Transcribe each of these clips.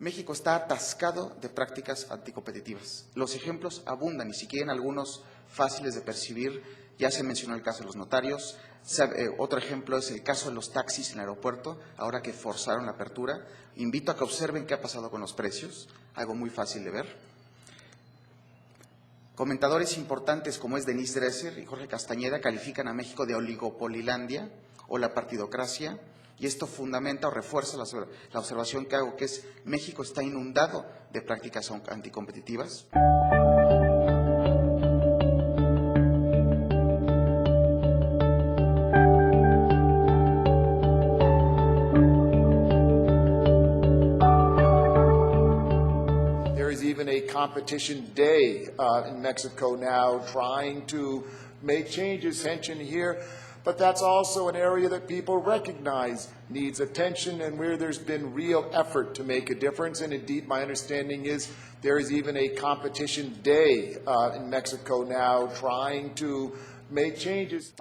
México está atascado de prácticas anticompetitivas. Los ejemplos abundan y si quieren algunos fáciles de percibir, ya se mencionó el caso de los notarios. Otro ejemplo es el caso de los taxis en el aeropuerto, ahora que forzaron la apertura. Invito a que observen qué ha pasado con los precios, algo muy fácil de ver. Comentadores importantes como es Denise Dresser y Jorge Castañeda califican a México de oligopolilandia o la partidocracia, y esto fundamenta o refuerza la observación que hago, que es México está inundado de prácticas anticompetitivas. There is even a competition day in Mexico now trying to make changes, mentioned here. But that's also an area that people recognize needs attention and where there's been real effort to make a difference. And indeed, my understanding is there is even a competition day in Mexico now trying to make changes.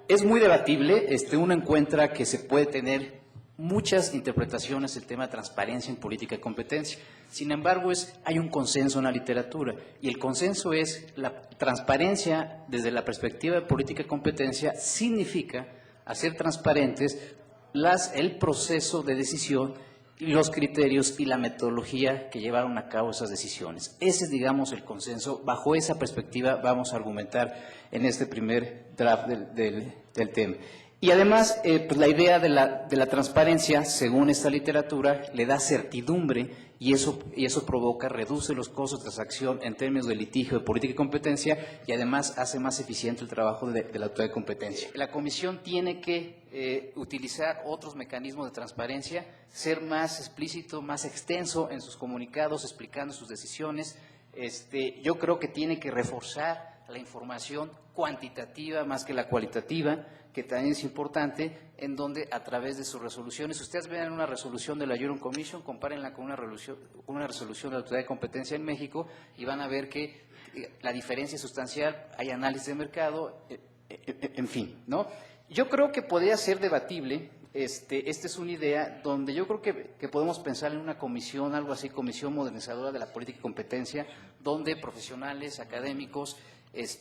Es muy debatible, uno encuentra que se puede tener muchas interpretaciones del tema de transparencia en política y competencia. Sin embargo, hay un consenso en la literatura y el consenso es la transparencia desde la perspectiva de política y competencia significa hacer transparentes el proceso de decisión y los criterios y la metodología que llevaron a cabo esas decisiones. Ese es, digamos, el consenso. Bajo esa perspectiva vamos a argumentar en este primer draft del tema. Y además, pues la idea de la transparencia, según esta literatura, le da certidumbre y eso provoca, reduce los costos de transacción en términos de litigio, de política y competencia y además hace más eficiente el trabajo de la autoridad de competencia. La Comisión tiene que utilizar otros mecanismos de transparencia, ser más explícito, más extenso en sus comunicados, explicando sus decisiones. Yo creo que tiene que reforzar la información cuantitativa más que la cualitativa, que también es importante, en donde a través de sus resoluciones, ustedes ven una resolución de la Huron Commission, compárenla con una resolución de la Autoridad de Competencia en México y van a ver que la diferencia es sustancial, hay análisis de mercado, en fin, ¿no? Yo creo que podría ser debatible, esta es una idea donde yo creo que podemos pensar en una comisión, algo así, comisión modernizadora de la política y competencia, donde profesionales, académicos,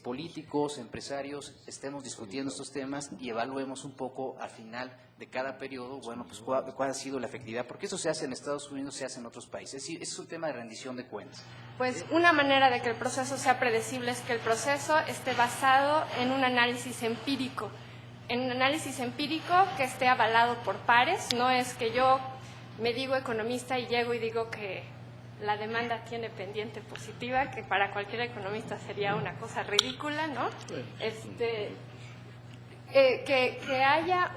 políticos, empresarios, estemos discutiendo estos temas y evaluemos un poco al final de cada periodo, bueno, pues cuál ha sido la efectividad, porque eso se hace en Estados Unidos, se hace en otros países, es un tema de rendición de cuentas. Pues una manera de que el proceso sea predecible es que el proceso esté basado en un análisis empírico, que esté avalado por pares. No es que yo me digo economista y llego y digo que la demanda tiene pendiente positiva, que para cualquier economista sería una cosa ridícula, ¿no? Que haya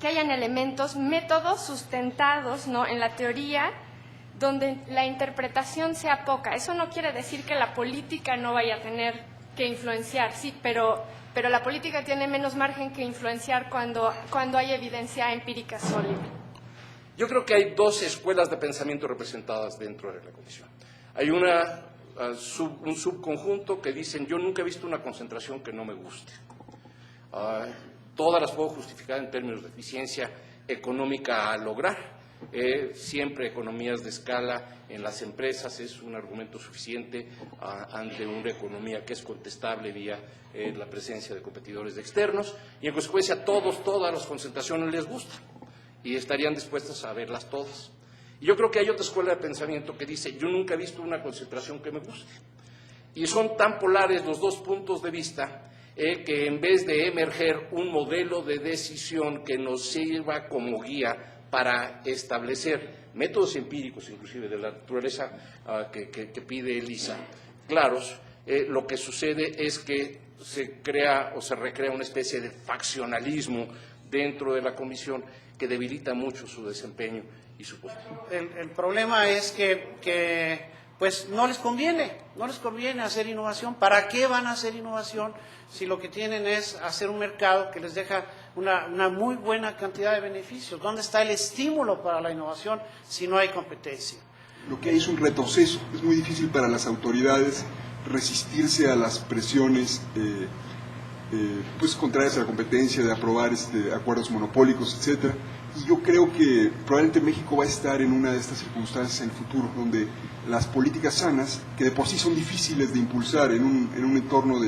que hayan elementos, métodos sustentados, ¿no?, en la teoría, donde la interpretación sea poca. Eso no quiere decir que la política no vaya a tener que influenciar, sí, pero la política tiene menos margen que influenciar cuando hay evidencia empírica sólida. Yo creo que hay dos escuelas de pensamiento representadas dentro de la Comisión. Hay un subconjunto que dicen, yo nunca he visto una concentración que no me guste. Todas las puedo justificar en términos de eficiencia económica a lograr. Siempre economías de escala en las empresas es un argumento suficiente ante una economía que es contestable vía la presencia de competidores externos y en consecuencia todas las concentraciones les gustan y estarían dispuestas a verlas todas. Y yo creo que hay otra escuela de pensamiento que dice, yo nunca he visto una concentración que me guste. Y son tan polares los dos puntos de vista que en vez de emerger un modelo de decisión que nos sirva como guía para establecer métodos empíricos, inclusive de la naturaleza que pide Elisa, claros, lo que sucede es que se crea o se recrea una especie de faccionalismo dentro de la Comisión que debilita mucho su desempeño y su posición. El problema es que pues no les conviene hacer innovación. ¿Para qué van a hacer innovación si lo que tienen es hacer un mercado que les deja una muy buena cantidad de beneficios? ¿Dónde está el estímulo para la innovación si no hay competencia? Lo que hay es un retroceso. Es muy difícil para las autoridades resistirse a las presiones pues contrarias a la competencia, de aprobar acuerdos monopólicos, etcétera. Y yo creo que probablemente México va a estar en una de estas circunstancias en el futuro, donde las políticas sanas, que de por sí son difíciles de impulsar en un entorno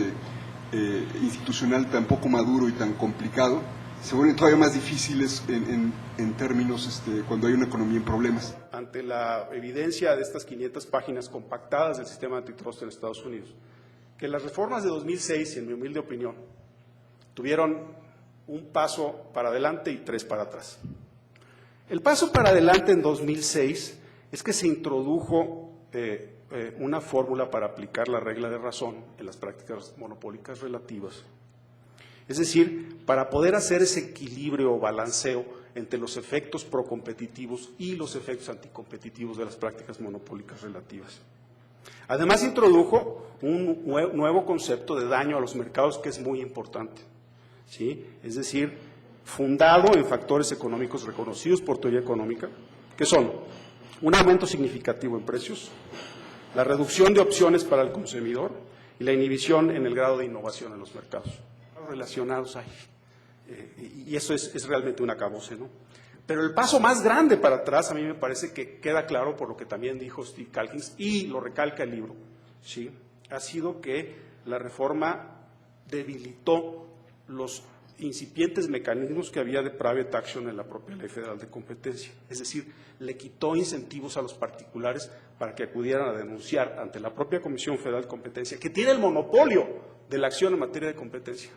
institucional tan poco maduro y tan complicado, se vuelven todavía más difíciles en términos cuando hay una economía en problemas. Ante la evidencia de estas 500 páginas compactadas del sistema antitrust en Estados Unidos, que las reformas de 2006, en mi humilde opinión, tuvieron un paso para adelante y 3 para atrás. El paso para adelante en 2006 es que se introdujo una fórmula para aplicar la regla de razón en las prácticas monopólicas relativas. Es decir, para poder hacer ese equilibrio o balanceo entre los efectos procompetitivos y los efectos anticompetitivos de las prácticas monopólicas relativas. Además, introdujo un nuevo concepto de daño a los mercados que es muy importante, ¿sí? Es decir, fundado en factores económicos reconocidos por teoría económica, que son un aumento significativo en precios, la reducción de opciones para el consumidor y la inhibición en el grado de innovación en los mercados. Relacionados ahí. Y eso es realmente un acabose, ¿no? Pero el paso más grande para atrás, a mí me parece que queda claro por lo que también dijo Steve Calkins, y lo recalca el libro, ¿sí? Ha sido que la reforma debilitó los incipientes mecanismos que había de private action en la propia Ley Federal de Competencia. Es decir, le quitó incentivos a los particulares para que acudieran a denunciar ante la propia Comisión Federal de Competencia, que tiene el monopolio de la acción en materia de competencia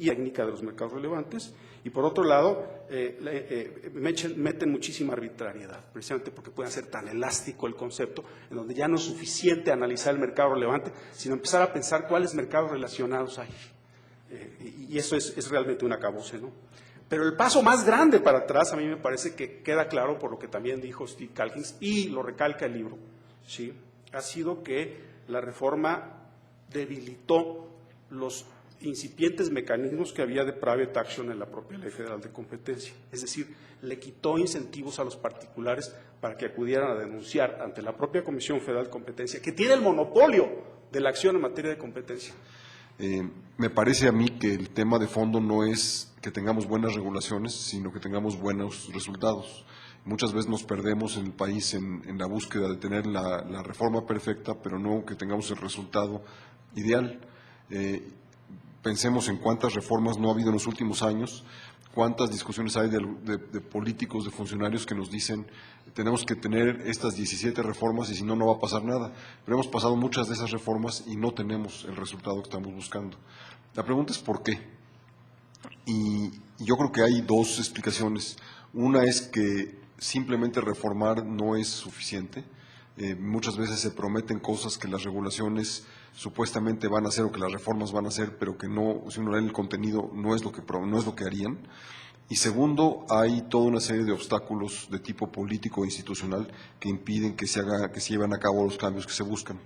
y técnica de los mercados relevantes, y por otro lado, meten muchísima arbitrariedad, precisamente porque puede ser tan elástico el concepto, en donde ya no es suficiente analizar el mercado relevante, sino empezar a pensar cuáles mercados relacionados hay. Y eso es realmente un acabose, ¿no? Pero el paso más grande para atrás, a mí me parece que queda claro por lo que también dijo Steve Calkins, y lo recalca el libro, ¿sí? Ha sido que la reforma debilitó los incipientes mecanismos que había de private action en la propia Ley Federal de Competencia. Es decir, le quitó incentivos a los particulares para que acudieran a denunciar ante la propia Comisión Federal de Competencia, que tiene el monopolio de la acción en materia de competencia. Me parece a mí que el tema de fondo no es que tengamos buenas regulaciones, sino que tengamos buenos resultados. Muchas veces nos perdemos en el país en la búsqueda de tener la reforma perfecta, pero no que tengamos el resultado ideal. Pensemos en cuántas reformas no ha habido en los últimos años, cuántas discusiones hay de políticos, de funcionarios que nos dicen tenemos que tener estas 17 reformas y si no, no va a pasar nada. Pero hemos pasado muchas de esas reformas y no tenemos el resultado que estamos buscando. La pregunta es ¿por qué? Y yo creo que hay 2 explicaciones. Una es que simplemente reformar no es suficiente. Muchas veces se prometen cosas que las regulaciones supuestamente van a hacer o que las reformas van a hacer, pero que no, si uno lee el contenido, no es lo que harían. Y segundo, hay toda una serie de obstáculos de tipo político e institucional que impiden que se lleven a cabo los cambios que se buscan.